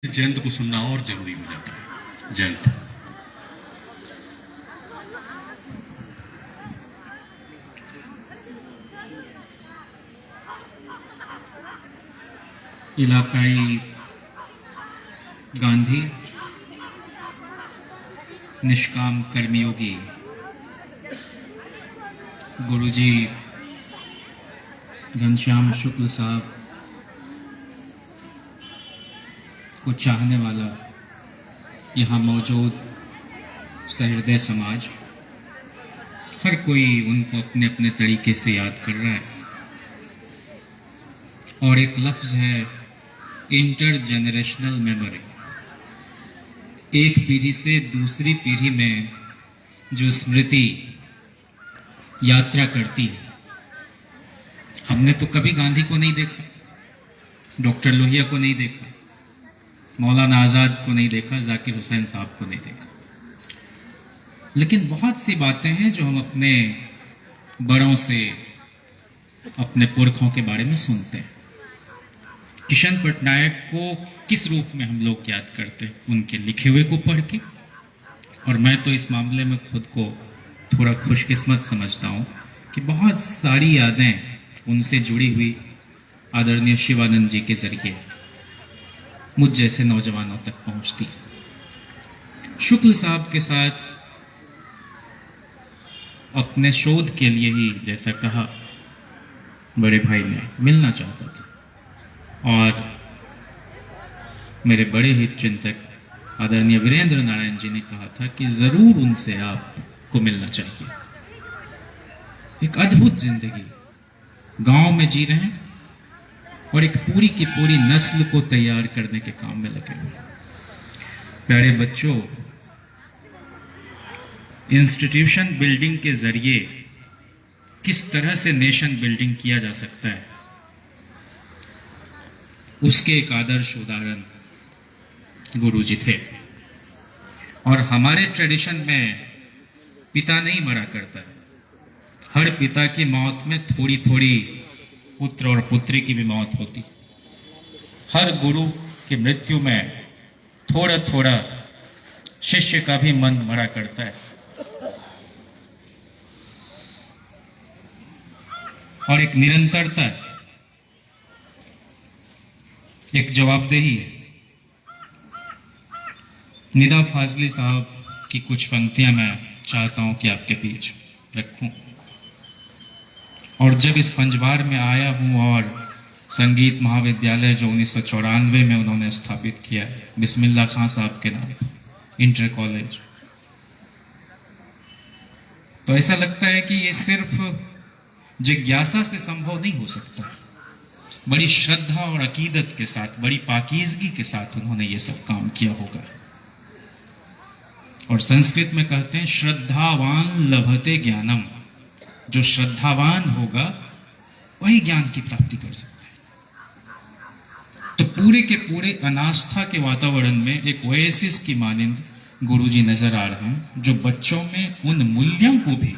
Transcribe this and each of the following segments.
जयंत को सुनना और जरूरी हो जाता है। जयंत। इलाकाई गांधी निष्काम कर्मयोगी गुरुजी घनश्याम शुक्ल साहब को चाहने वाला यहाँ मौजूद सहृदय समाज, हर कोई उनको अपने अपने तरीके से याद कर रहा है। और एक लफ्ज़ है इंटर जनरेशनल मेमोरी। एक पीढ़ी से दूसरी पीढ़ी में जो स्मृति यात्रा करती है। हमने तो कभी गांधी को नहीं देखा, डॉक्टर लोहिया को नहीं देखा, मौलाना आज़ाद को नहीं देखा, जाकिर हुसैन साहब को नहीं देखा, लेकिन बहुत सी बातें हैं जो हम अपने बड़ों से, अपने पुरखों के बारे में सुनते हैं। किशन पटनायक को किस रूप में हम लोग याद करते हैं? उनके लिखे हुए को पढ़ के। और मैं तो इस मामले में खुद को थोड़ा खुशकिस्मत समझता हूँ कि बहुत सारी यादें उनसे जुड़ी हुई आदरणीय शिवानंद जी के जरिए मुझ जैसे नौजवानों तक पहुंचती। शुक्ल साहब के साथ अपने शोध के लिए ही, जैसा कहा बड़े भाई ने, मिलना चाहता था। और मेरे बड़े हित चिंतक आदरणीय वीरेंद्र नारायण जी ने कहा था कि जरूर उनसे आपको मिलना चाहिए। एक अद्भुत जिंदगी गांव में जी रहे हैं और एक पूरी की पूरी नस्ल को तैयार करने के काम में लगे हुए। प्यारे बच्चों, इंस्टीट्यूशन बिल्डिंग के जरिए किस तरह से नेशन बिल्डिंग किया जा सकता है, उसके एक आदर्श उदाहरण गुरुजी थे। और हमारे ट्रेडिशन में पिता नहीं मरा करता है। हर पिता की मौत में थोड़ी थोड़ी पुत्र और पुत्री की भी मौत होती। हर गुरु की मृत्यु में थोड़ा थोड़ा शिष्य का भी मन मरा करता है। और एक निरंतरता, एक जवाबदेही है। निदा फाजली साहब की कुछ पंक्तियां मैं चाहता हूं कि आपके बीच रखूं। और जब इस पंजबार में आया हूं और संगीत महाविद्यालय जो 1994 में उन्होंने स्थापित किया, बिस्मिल्लाह खां साहब के नाम, इंटर कॉलेज, तो ऐसा लगता है कि ये सिर्फ जिज्ञासा से संभव नहीं हो सकता। बड़ी श्रद्धा और अकीदत के साथ, बड़ी पाकीज़गी के साथ उन्होंने ये सब काम किया होगा। और संस्कृत में कहते हैं श्रद्धावान लभते ज्ञानम। जो श्रद्धावान होगा वही ज्ञान की प्राप्ति कर सकता है। तो पूरे के पूरे अनास्था के वातावरण में एक ओएसिस की मानिंद गुरुजी नजर आ रहे हैं, जो बच्चों में उन मूल्यों को भी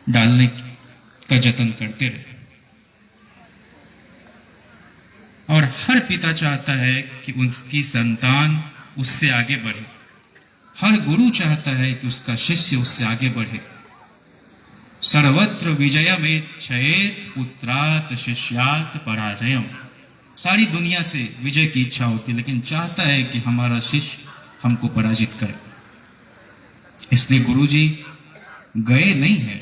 डालने का जतन करते रहे। और हर पिता चाहता है कि उसकी संतान उससे आगे बढ़े। हर गुरु चाहता है कि उसका शिष्य उससे आगे बढ़े। सर्वत्र विजयमेच्छयेत पुत्रात् शिष्यात् पराजयम। सारी दुनिया से विजय की इच्छा होती है, लेकिन चाहता है कि हमारा शिष्य हमको पराजित करे। इसलिए गुरुजी गए नहीं है।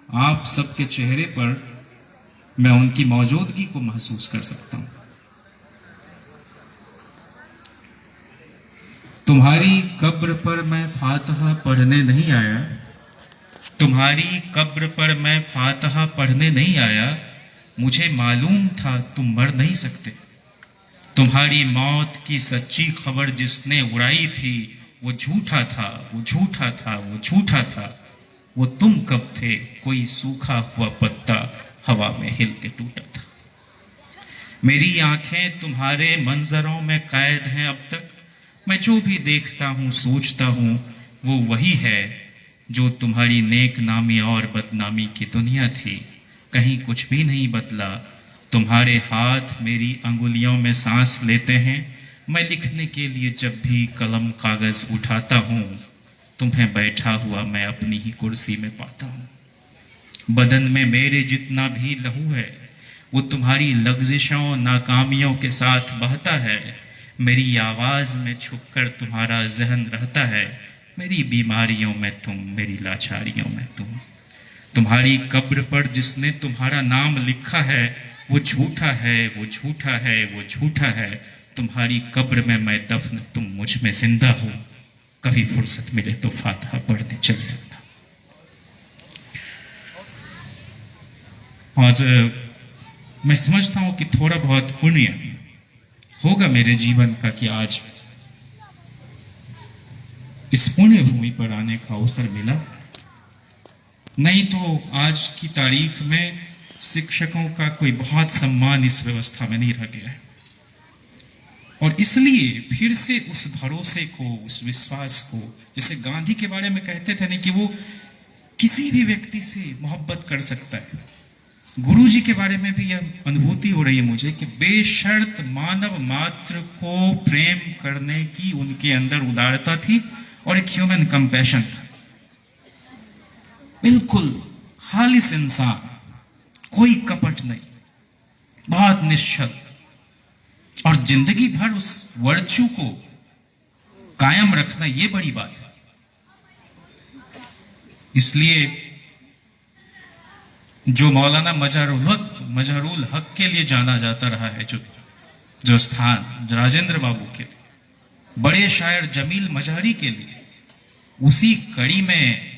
आप सबके चेहरे पर मैं उनकी मौजूदगी को महसूस कर सकता हूं। तुम्हारी कब्र पर मैं फातिहा पढ़ने नहीं आया, तुम्हारी कब्र पर मैं फातिहा पढ़ने नहीं आया। मुझे मालूम था तुम मर नहीं सकते। तुम्हारी मौत की सच्ची खबर जिसने उड़ाई थी वो झूठा था, वो झूठा था, वो झूठा था। वो तुम कब थे? कोई सूखा हुआ पत्ता हवा में हिल के टूटा था। मेरी आंखें तुम्हारे मंजरों में कैद हैं अब तक। मैं जो भी देखता हूँ, सोचता हूँ, वो वही है जो तुम्हारी नेक नामी और बदनामी की दुनिया थी। कहीं कुछ भी नहीं बदला। तुम्हारे हाथ मेरी अंगुलियों में सांस लेते हैं, मैं लिखने के लिए जब भी कलम कागज उठाता हूँ, तुम्हें बैठा हुआ मैं अपनी ही कुर्सी में पाता हूँ। बदन में मेरे जितना भी लहू है वो तुम्हारी लग्जिशों नाकामियों के साथ बहता है। मेरी आवाज में छुपकर तुम्हारा जहन रहता है। मेरी बीमारियों में तुम, मेरी लाचारियों में तुम। तुम्हारी कब्र पर जिसने तुम्हारा नाम लिखा है वो झूठा है, वो झूठा है, वो झूठा है। तुम्हारी कब्र में मैं दफन, तुम मुझ में जिंदा हो। कभी फुर्सत मिले तो फातिहा पढ़ने चले जाना। और मैं समझता हूं कि थोड़ा बहुत पुण्य होगा मेरे जीवन का कि आज इस पुण्य भूमि पर आने का अवसर मिला। नहीं तो आज की तारीख में शिक्षकों का कोई बहुत सम्मान इस व्यवस्था में नहीं रह गया है। और इसलिए फिर से उस भरोसे को, उस विश्वास को, जैसे गांधी के बारे में कहते थे ना कि वो किसी भी व्यक्ति से मोहब्बत कर सकता है, गुरु जी के बारे में भी यह अनुभूति हो रही है मुझे कि बेशर्त मानव मात्र को प्रेम करने की उनके अंदर उदारता थी और एक ह्यूमन कंपैशन था। बिल्कुल खालिस इंसान, कोई कपट नहीं, बहुत निश्चल, और जिंदगी भर उस वर्च्यू को कायम रखना ये बड़ी बात है। इसलिए जो मौलाना मजहरुल हक के लिए जाना जाता रहा है, जो स्थान राजेंद्र बाबू के लिए, बड़े शायर जमील मजहरी के लिए, उसी कड़ी में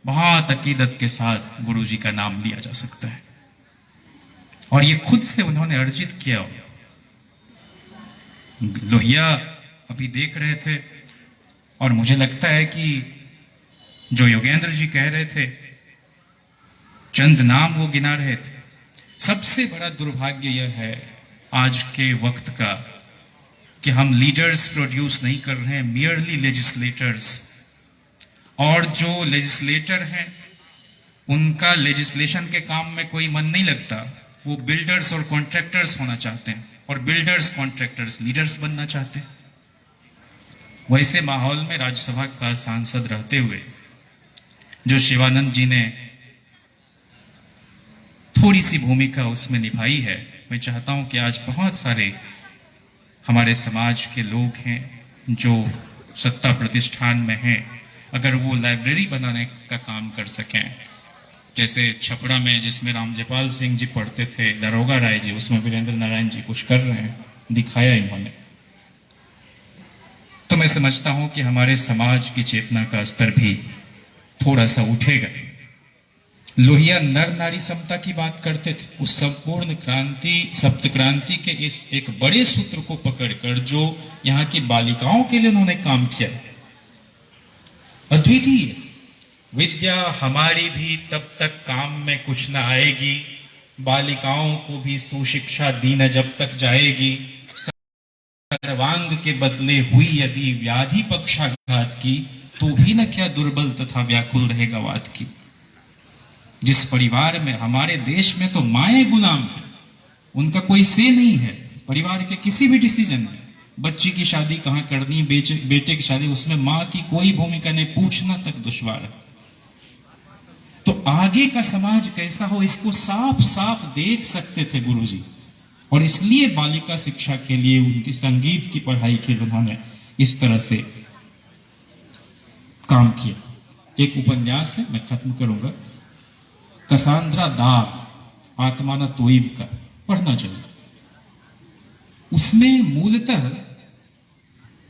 बहुत अकीदत के साथ गुरु जी का नाम लिया जा सकता है। और ये खुद से उन्होंने अर्जित किया। लोहिया अभी देख रहे थे और मुझे लगता है कि जो योगेंद्र जी कह रहे थे, चंद नाम वो गिना रहे थे। सबसे बड़ा दुर्भाग्य यह है आज के वक्त का कि हम लीडर्स प्रोड्यूस नहीं कर रहे हैं, मियरली लेजिस्लेटर्स। और जो लेजिस्लेटर हैं उनका लेजिस्लेशन के काम में कोई मन नहीं लगता, वो बिल्डर्स और कॉन्ट्रैक्टर्स होना चाहते हैं, और बिल्डर्स कॉन्ट्रैक्टर्स लीडर्स बनना चाहते हैं। वैसे माहौल में राज्यसभा का सांसद रहते हुए जो शिवानंद जी ने थोड़ी सी भूमिका उसमें निभाई है, मैं चाहता हूं कि आज बहुत सारे हमारे समाज के लोग हैं जो सत्ता प्रतिष्ठान में हैं, अगर वो लाइब्रेरी बनाने का काम कर सकें, जैसे छपरा में जिसमें रामजपाल सिंह जी पढ़ते थे, दरोगा राय जी, उसमें वीरेंद्र नारायण जी कुछ कर रहे हैं, दिखाया इन्होंने, तो मैं समझता हूं कि हमारे समाज की चेतना का स्तर भी थोड़ा सा उठेगा। लोहिया नर नारी समता की बात करते थे। उस संपूर्ण क्रांति, सप्त क्रांति के इस एक बड़े सूत्र को पकड़कर जो यहाँ की बालिकाओं के लिए उन्होंने काम किया, अद्वितीय। विद्या हमारी भी तब तक काम में कुछ न आएगी, बालिकाओं को भी सुशिक्षा दी न जब तक जाएगी। सर्वांग के बदले हुई यदि व्याधि पक्षाघात की, तो भी न क्या दुर्बल तथा व्याकुल रहेगा वात की। जिस परिवार में, हमारे देश में तो माएं गुलाम है, उनका कोई से नहीं है परिवार के किसी भी डिसीजन में। बच्ची की शादी कहाँ करनी, बेटे की शादी, उसमें माँ की कोई भूमिका नहीं, पूछना तक दुश्वार है। तो आगे का समाज कैसा हो, इसको साफ साफ देख सकते थे गुरुजी, और इसलिए बालिका शिक्षा के लिए, उनकी संगीत की पढ़ाई के लिए उन्होंने इस तरह से काम किया। एक उपन्यास है, मैं खत्म करूंगा, कसांद्रा दाग, आत्माना तोइब का, पढ़ना चाहिए। उसमें मूलतः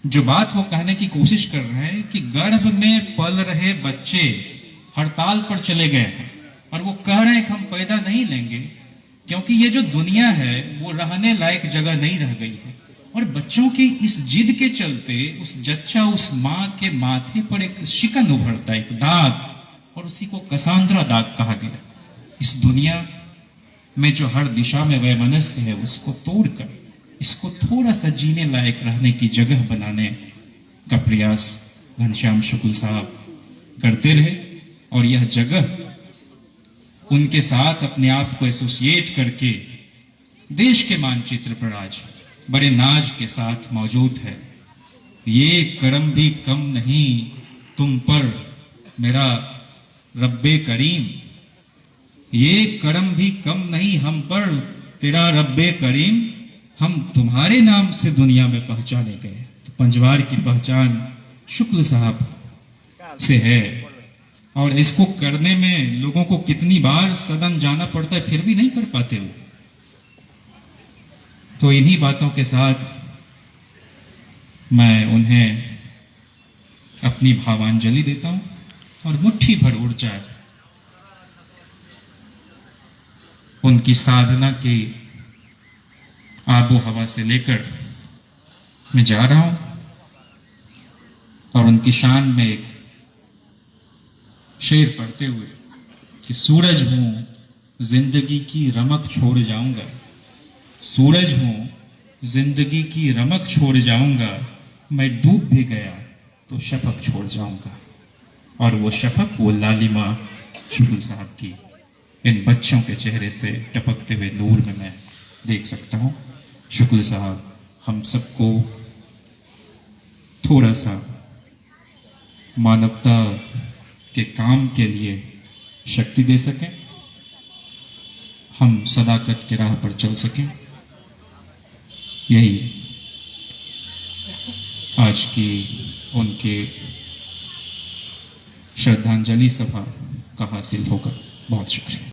जो बात वो कहने की कोशिश कर रहे हैं कि गर्भ में पल रहे बच्चे हड़ताल पर चले गए हैं और वो कह रहे हैं कि हम पैदा नहीं लेंगे क्योंकि ये जो दुनिया है वो रहने लायक जगह नहीं रह गई है। और बच्चों की इस जिद के चलते उस जच्चा, उस माँ के माथे पर एक शिकन उभरता है, एक दाग, और उसी को कसांद्रा दाग कहा गया। इस दुनिया में जो हर दिशा में वैमनस्य है उसको तोड़कर इसको थोड़ा सा जीने लायक रहने की जगह बनाने का प्रयास घनश्याम शुक्ल साहब करते रहे, और यह जगह उनके साथ अपने आप को एसोसिएट करके देश के मानचित्र पर आज बड़े नाज के साथ मौजूद है। ये करम भी कम नहीं तुम पर मेरा रब्बे करीम, ये करम भी कम नहीं हम पर तेरा रब्बे करीम, हम तुम्हारे नाम से दुनिया में पहचाने गए। तो पंजवार की पहचान शुक्ल साहब से है, और इसको करने में लोगों को कितनी बार सदन जाना पड़ता है, फिर भी नहीं कर पाते वो। तो इन्हीं बातों के साथ मैं उन्हें अपनी भावांजलि देता हूं और मुट्ठी भर ऊर्जा उनकी साधना की आबो हवा से लेकर मैं जा रहा हूं, और उनकी शान में एक शेर पढ़ते हुए कि सूरज हूं जिंदगी की रमक छोड़ जाऊंगा, सूरज हूं जिंदगी की रमक छोड़ जाऊंगा, मैं डूब भी गया तो शफक छोड़ जाऊंगा। और वो शफक, वो लालिमा शुक्ल साहब की इन बच्चों के चेहरे से टपकते हुए नूर में मैं देख सकता हूं। शुक्ल साहब हम सबको थोड़ा सा मानवता के काम के लिए शक्ति दे सकें, हम सदाकत के राह पर चल सकें, यही आज की उनके श्रद्धांजलि सभा का हासिल होगा। बहुत शुक्रिया।